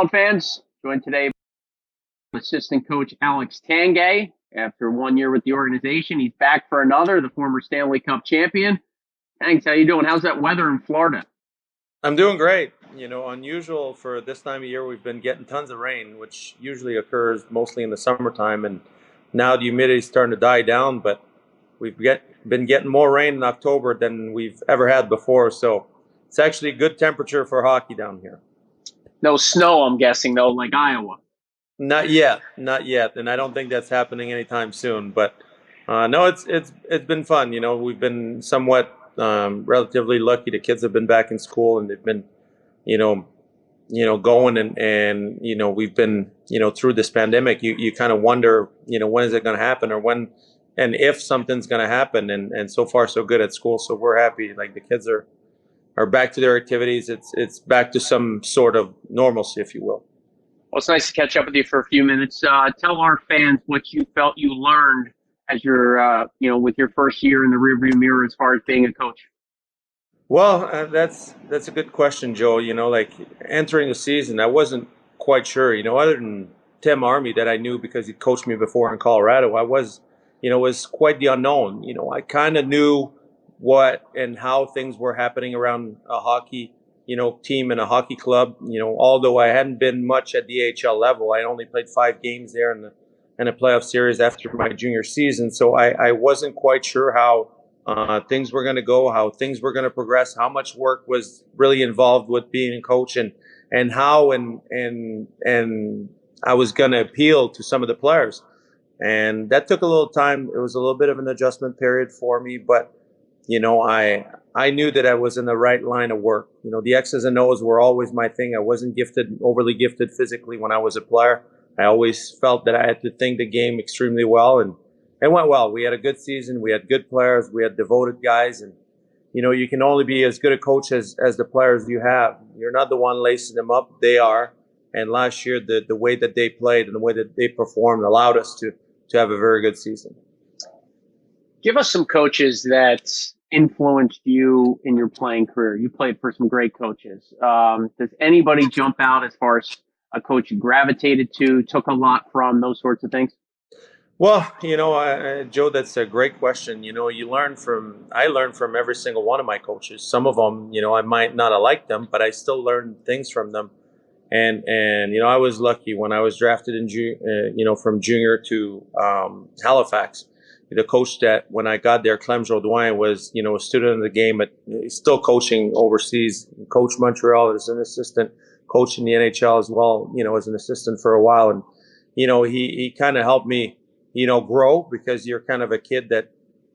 Fans, joined today by assistant coach Alex Tanguay. After 1 year with the organization, he's back for another, the former Stanley Cup champion. Thanks. How you doing? How's that weather in Florida? I'm doing great. Unusual for this time of year. We've been getting tons of rain, which usually occurs mostly in the summertime, and now the humidity's starting to die down. But been getting more rain in October than we've ever had before. So it's actually a good temperature for hockey down here. No snow, I'm guessing, though, like Iowa. Not yet, and I don't think that's happening anytime soon. But no, it's been fun. We've been somewhat relatively lucky. The kids have been back in school, and they've been, you know, going and we've been through this pandemic. You kind of wonder when is it going to happen, or when and if something's going to happen. And so far so good at school. So we're happy. Like the kids are back to their activities. It's back to some sort of normalcy, if you will. Well, it's nice to catch up with you for a few minutes. Tell our fans what you felt you learned as with your first year in the rearview mirror as far as being a coach. Well, that's a good question, Joe. Like entering the season, I wasn't quite sure. Other than Tim Army that I knew because he coached me before in Colorado, I was quite the unknown. I kind of knew what and how things were happening around a hockey, team and a hockey club. Although I hadn't been much at the AHL level, I only played 5 games there in a playoff series after my junior season. So I wasn't quite sure how things were going to go, how things were going to progress, how much work was really involved with being a coach, and how and I was going to appeal to some of the players. And that took a little time. It was a little bit of an adjustment period for me, but I knew that I was in the right line of work. The X's and O's were always my thing. I wasn't overly gifted physically when I was a player. I always felt that I had to think the game extremely well, and it went well. We had a good season. We had good players. We had devoted guys, and you can only be as good a coach as the players you have. You're not the one lacing them up; they are. And last year, the way that they played and the way that they performed allowed us to have a very good season. Give us some coaches that influenced you in your playing career. You played for some great coaches. Does anybody jump out as far as a coach you gravitated to, took a lot from, those sorts of things? Well, Joe, that's a great question. I learned from every single one of my coaches. Some of them, I might not have liked them, but I still learned things from them. And I was lucky when I was drafted from junior to Halifax. The coach that when I got there, Clem Jodoin, was a student of the game, but he's still coaching overseas. Coach Montreal as an assistant, coach in the NHL as well. As an assistant for a while, and he kind of helped me grow, because you're kind of a kid that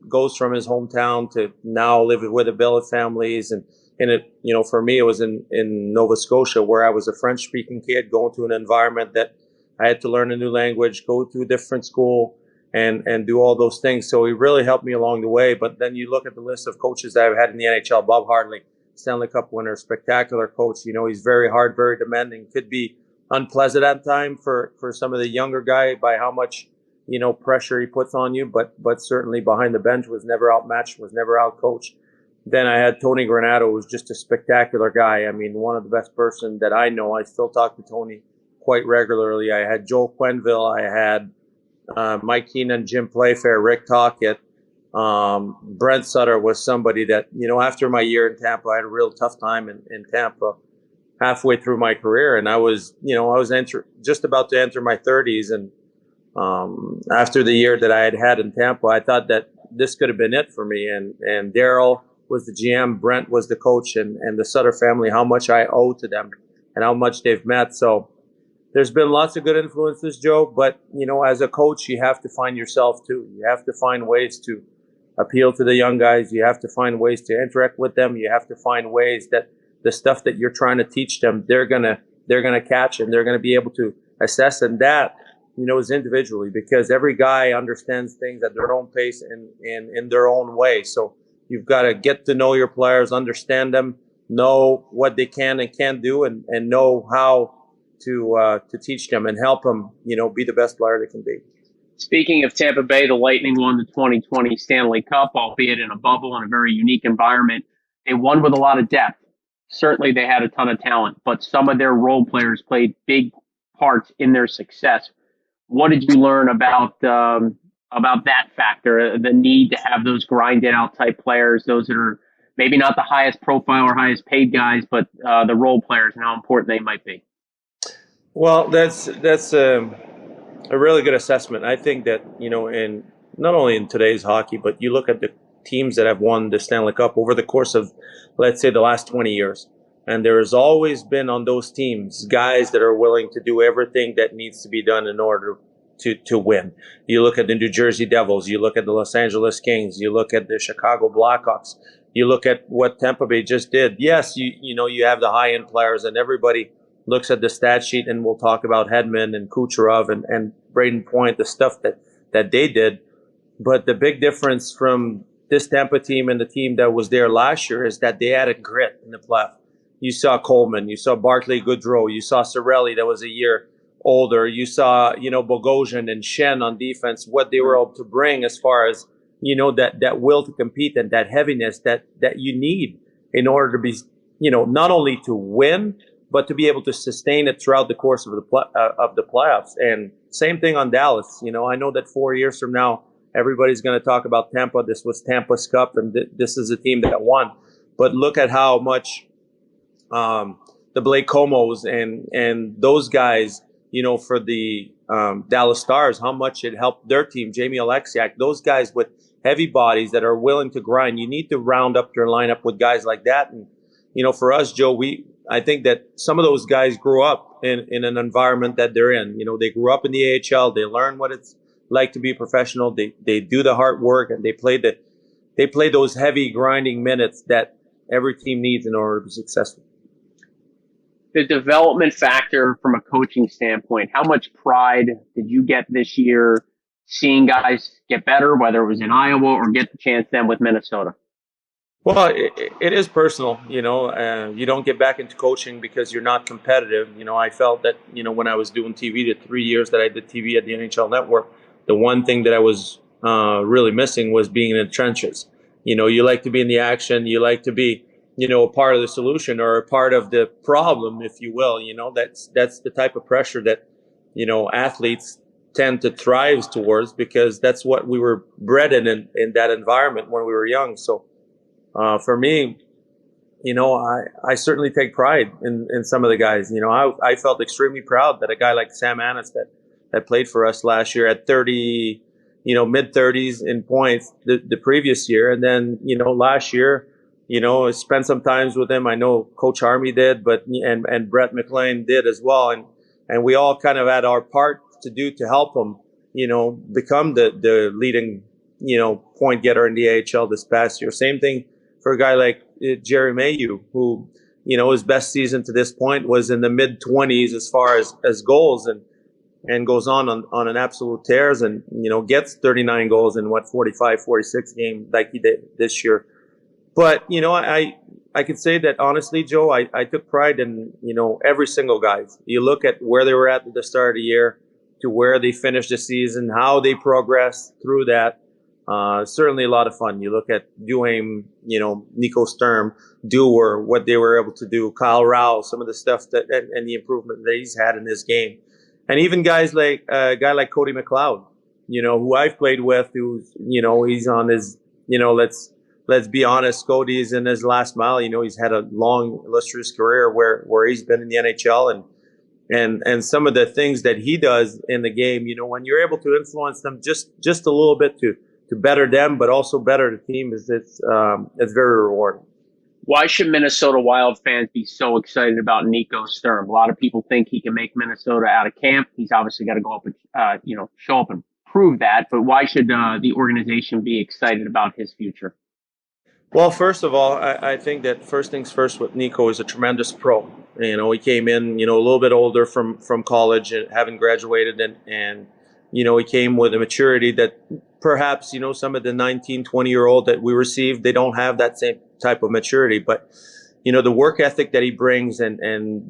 goes from his hometown to now living with a billet families. And for me, it was in Nova Scotia, where I was a French speaking kid going to an environment that I had to learn a new language, go to a different school, and do all those things. So he really helped me along the way. But then you look at the list of coaches that I've had in the NHL. Bob Hartley, Stanley Cup winner, spectacular coach. He's very hard, very demanding, could be unpleasant at times for some of the younger guy by how much pressure he puts on you, but certainly behind the bench was never outmatched, was never outcoached. Then I had Tony Granato, who was just a spectacular guy. I mean, one of the best person that I know. I still talk to Tony quite regularly. I had Joel Quenville. I had Mike Keenan, Jim Playfair, Rick Tocchet. Brent Sutter was somebody that, after my year in Tampa, I had a real tough time in Tampa halfway through my career. And I was just about to enter my 30s. And after the year that I had in Tampa, I thought that this could have been it for me. And Daryl was the GM, Brent was the coach, and the Sutter family, how much I owe to them and how much they've met. So there's been lots of good influences, Joe, but as a coach, you have to find yourself too. You have to find ways to appeal to the young guys. You have to find ways to interact with them. You have to find ways that the stuff that you're trying to teach them, they're gonna catch, and they're gonna be able to assess. And that is individually, because every guy understands things at their own pace and in their own way. So you've got to get to know your players, understand them, know what they can and can't do, and know how to teach them and help them, be the best player they can be. Speaking of Tampa Bay, the Lightning won the 2020 Stanley Cup, albeit in a bubble in a very unique environment. They won with a lot of depth. Certainly they had a ton of talent, but some of their role players played big parts in their success. What did you learn about that factor, the need to have those grinded out type players, those that are maybe not the highest profile or highest paid guys, but the role players and how important they might be? Well, that's a really good assessment. I think that in not only in today's hockey, but you look at the teams that have won the Stanley Cup over the course of, let's say, the last 20 years, and there has always been on those teams guys that are willing to do everything that needs to be done in order to win. You look at the New Jersey Devils, you look at the Los Angeles Kings, you look at the Chicago Blackhawks, you look at what Tampa Bay just did. Yes, you have the high end players, and everybody looks at the stat sheet, and we'll talk about Hedman and Kucherov and Braden Point, the stuff that they did. But the big difference from this Tampa team and the team that was there last year is that they added grit in the playoff. You saw Coleman, you saw Barclay Goodrow, you saw Cirelli that was a year older, you saw Bogosian and Shen on defense, what they were able to bring as far as that will to compete and that heaviness that you need in order to be not only to win but to be able to sustain it throughout the course of the playoffs. And same thing on Dallas. I know that 4 years from now, everybody's going to talk about Tampa. This was Tampa's Cup, and this is a team that won. But look at how much the Blake Comos and those guys, for the Dallas Stars, how much it helped their team. Jamie Alexiak, those guys with heavy bodies that are willing to grind. You need to round up your lineup with guys like that. And for us, Joe, I think that some of those guys grew up in an environment that they're in. They grew up in the AHL. They learn what it's like to be a professional. They do the hard work, and they play those heavy grinding minutes that every team needs in order to be successful. The development factor from a coaching standpoint, how much pride did you get this year seeing guys get better, whether it was in Iowa or get the chance then with Minnesota? Well, it is personal. You don't get back into coaching because you're not competitive. I felt that, when I was doing TV, the 3 years that I did TV at the NHL Network, the one thing that I was really missing was being in the trenches. You like to be in the action. You like to be, a part of the solution or a part of the problem, if you will. That's the type of pressure that, athletes tend to thrive towards, because that's what we were bred in that environment when we were young. So, for me, I certainly take pride in some of the guys. I felt extremely proud that a guy like Sam Annis that played for us last year at 30, mid 30s in points the previous year. And then, last year, I spent some times with him. I know Coach Army did, and Brett McLean did as well. And we all kind of had our part to do to help him, become the leading, point getter in the AHL this past year. Same thing for a guy like Jerry Mayhew, who, his best season to this point was in the mid 20s as far as goals, and goes on an absolute tears, and, gets 39 goals in 45, 46 games like he did this year. But, I could say that honestly, Joe, I took pride in, every single guy. You look at where they were at the start of the year to where they finished the season, how they progressed through that. Certainly a lot of fun. You look at Duane, Nico Sturm, Dewar, what they were able to do, Kyle Rowell, some of the stuff and the improvement that he's had in this game. And even guys like a guy like Cody McLeod, who I've played with, who's, he's on his, let's be honest, Cody's in his last mile. He's had a long, illustrious career where he's been in the NHL, and some of the things that he does in the game, when you're able to influence them just a little bit to better them, but also better the team, it's very rewarding. Why should Minnesota Wild fans be so excited about Nico Sturm? A lot of people think he can make Minnesota out of camp. He's obviously got to go up and, show up and prove that. But why should the organization be excited about his future? Well, first of all, I think that first things first with Nico is a tremendous pro. He came in, a little bit older from college and having graduated, and he came with a maturity that perhaps, some of the 19, 20-year-old that we received, they don't have that same type of maturity. But, the work ethic that he brings and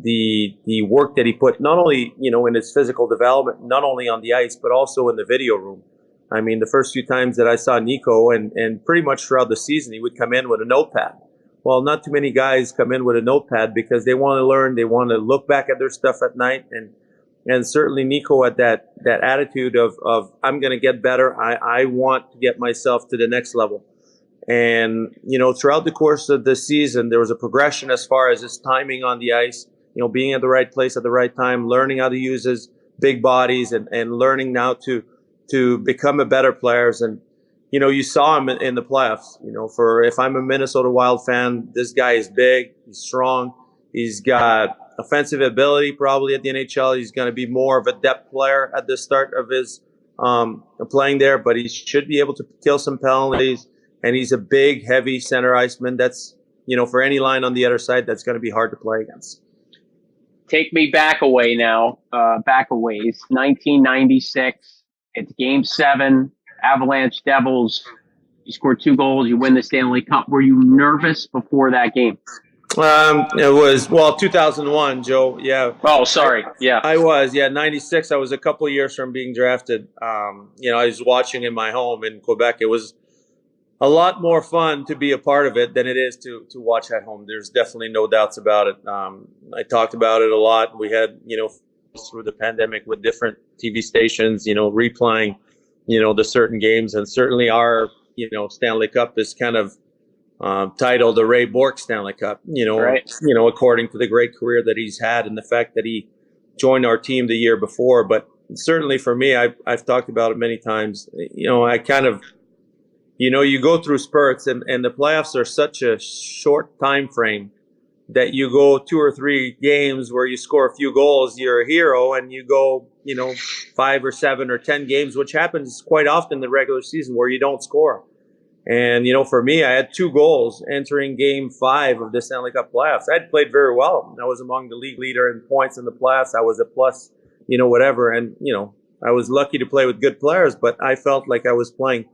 the work that he put not only, in his physical development, not only on the ice, but also in the video room. I mean, the first few times that I saw Nico and pretty much throughout the season, he would come in with a notepad well, not too many guys come in with a notepad because they want to learn. They want to look back at their stuff at night. And certainly Nico had that attitude of I'm going to get better. I want to get myself to the next level. And, throughout the course of the season, there was a progression as far as his timing on the ice, being at the right place at the right time, learning how to use his big bodies and learning now to become a better player. And, you saw him in the playoffs. For if I'm a Minnesota Wild fan, this guy is big, he's strong, he's got offensive ability probably at the NHL. He's going to be more of a depth player at the start of his playing there, but he should be able to kill some penalties. And he's a big, heavy center iceman. That's, for any line on the other side, that's going to be hard to play against. Take me back a way now, back a ways. 1996. It's Game 7, Avalanche Devils. You scored 2 goals. You win the Stanley Cup. Were you nervous before that game? It was, 2001, Joe. Yeah. Oh, sorry. Yeah. I was. Yeah, 96. I was a couple of years from being drafted. I was watching in my home in Quebec. It was a lot more fun to be a part of it than it is to watch at home. There's definitely no doubts about it. I talked about it a lot. We had, through the pandemic with different TV stations, replaying, the certain games. And certainly our, Stanley Cup is kind of titled the Ray Bourque Stanley Cup, right. According to the great career that he's had and the fact that he joined our team the year before. But certainly for me, I've talked about it many times. I kind of, you go through spurts and the playoffs are such a short time frame that you go 2 or 3 games where you score a few goals, you're a hero, and you go, 5 or 7 or 10 games, which happens quite often in the regular season where you don't score. And, for me, I had 2 goals entering Game 5 of the Stanley Cup playoffs. I had played very well. I was among the league leader in points in the playoffs. I was a plus, whatever. And, I was lucky to play with good players, but I felt like I was playing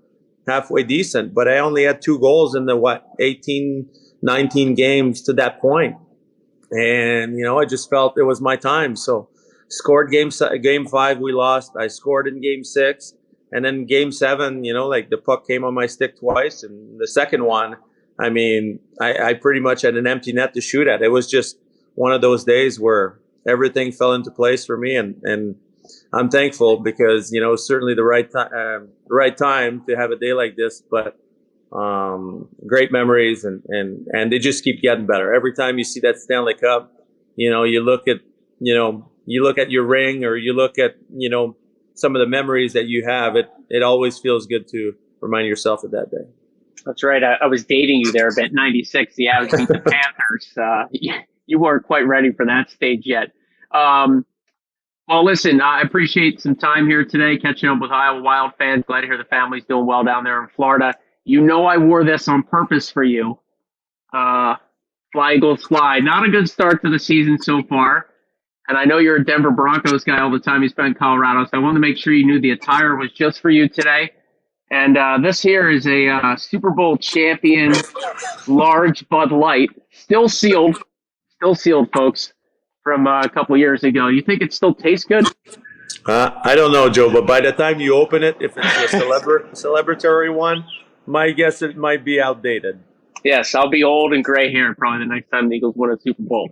halfway decent. But I only had 2 goals in the, 18, 19 games to that point. And, I just felt it was my time. So scored game 5, we lost. I scored in Game 6. And then Game 7, the puck came on my stick twice. And the second one, I pretty much had an empty net to shoot at. It was just one of those days where everything fell into place for me. And I'm thankful because, certainly the right time to have a day like this. But great memories and they just keep getting better. Every time you see that Stanley Cup, you look at your ring or you look at, some of the memories that you have, it always feels good to remind yourself of that day. That's right. I was dating you there a bit. 96, the Avs beat the Panthers. You weren't quite ready for that stage yet. Well, listen, I appreciate some time here today, catching up with Iowa Wild fans. Glad to hear the family's doing well down there in Florida. I wore this on purpose for you. Fly, Eagles, fly. Not a good start to the season so far. And I know you're a Denver Broncos guy all the time you spent in Colorado, so I wanted to make sure you knew the attire was just for you today. And this here is a Super Bowl champion large Bud Light, still sealed, folks, from a couple years ago. You think it still tastes good? I don't know, Joe, but by the time you open it, if it's a celebratory one, my guess it might be outdated. Yes, I'll be old and gray haired probably the next time the Eagles win a Super Bowl.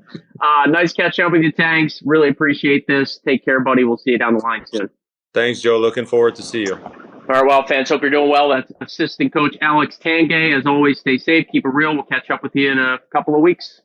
Nice catching up with you, Tangs. Really appreciate this. Take care, buddy. We'll see you down the line soon. Thanks, Joe. Looking forward to see you. All right, Wild fans. Hope you're doing well. That's assistant coach Alex Tanguay. As always, stay safe. Keep it real. We'll catch up with you in a couple of weeks.